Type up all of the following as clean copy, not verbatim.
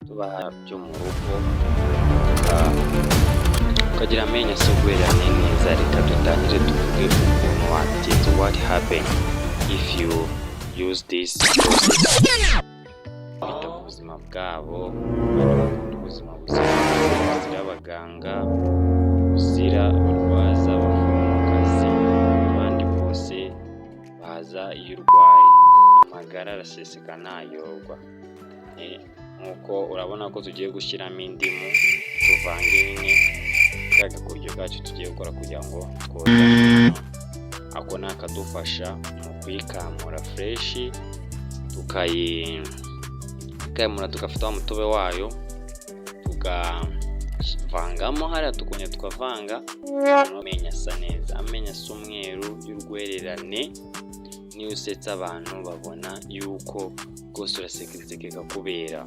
tubaha byo mu rugo ukagira amenyo asogwerane neza. Reka dutangire tuvuge ukuntu wagenza what happen if you use this process. Bita ku buzima bwabo, ubuzima buzira abaganga, buzira abarwaza, abaforomokazi n'abandi bose baza iyo urwaye, amagara araseseka ntayorwa. Nkuko urabona ko tugiye gushyiramo indimu, tuvange nyine ka gakuryo kacu tugiye gukora kugira ngo twoze. Ako ni akadufasha mu kuyikamura fresh, tukayikamura tugafata umutobe wayo tukavangamo hariya, tukongera tukavanga, amenyo asa neza, amenyo asa umweru y'urwererane. Niyo usetsa abantu babona yuko rwose urasekeka kubera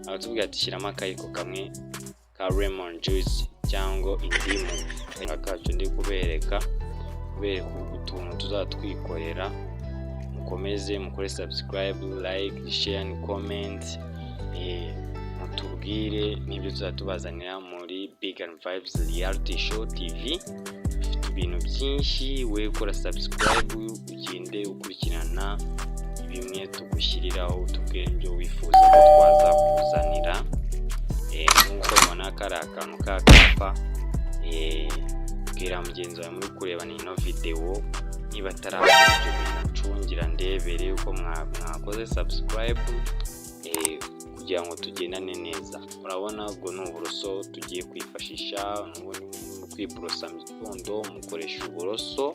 aho tuvuga ati shyiramo akayiko kamwe ka lemon juice cyangwa indimu. Akacu ndi kubereka utuntu tuzatwikorera. Mukomeze mukore subscribe, like, share and comment. Mutubwire n'ibyo tuzatubazanira muri Big and Vibes Reality Show TV. Dufite ibintu byinshi, we ukora subscribe ugende ukurikirana bimwe tugushyiriraho, tubwire ibyo wifuza ko twazakuzanira. Nkuko mubona kari akantu k'akapa, bwira mugenzi wawe muri kureba ino video niba atarakora ibyo bintu, ncungira ndebere uko mwakoze subscribe kugira ngo tugendane neza. Urabona ubwo ni uburoso tugiye kwifashisha. Kwiborosa mu gitondo mukoresha uburoso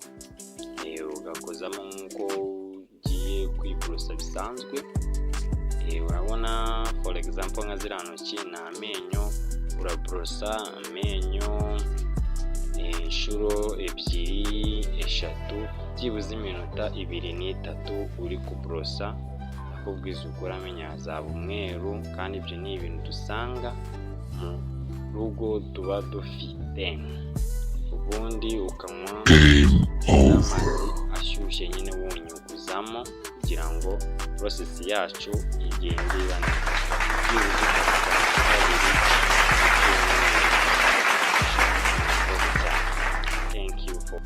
ugakozamo nk'uko ugiye kwiborosa bisanzwe. Urabona for example nka ziriya ntoki ni amenyo, uraborosa amenyo inshuro 2-3 byibuze iminota 2-3 uri kuborosa. Nakubwiza ukora amenyo yazaba umweru, kandi ibyo ni ibintu dusanga mu rugo tuba dufite. Ubundi ukanywa amazi ashyushye nyine wunyuguzamo kugira ngo process yacu igende ibana. Thank you for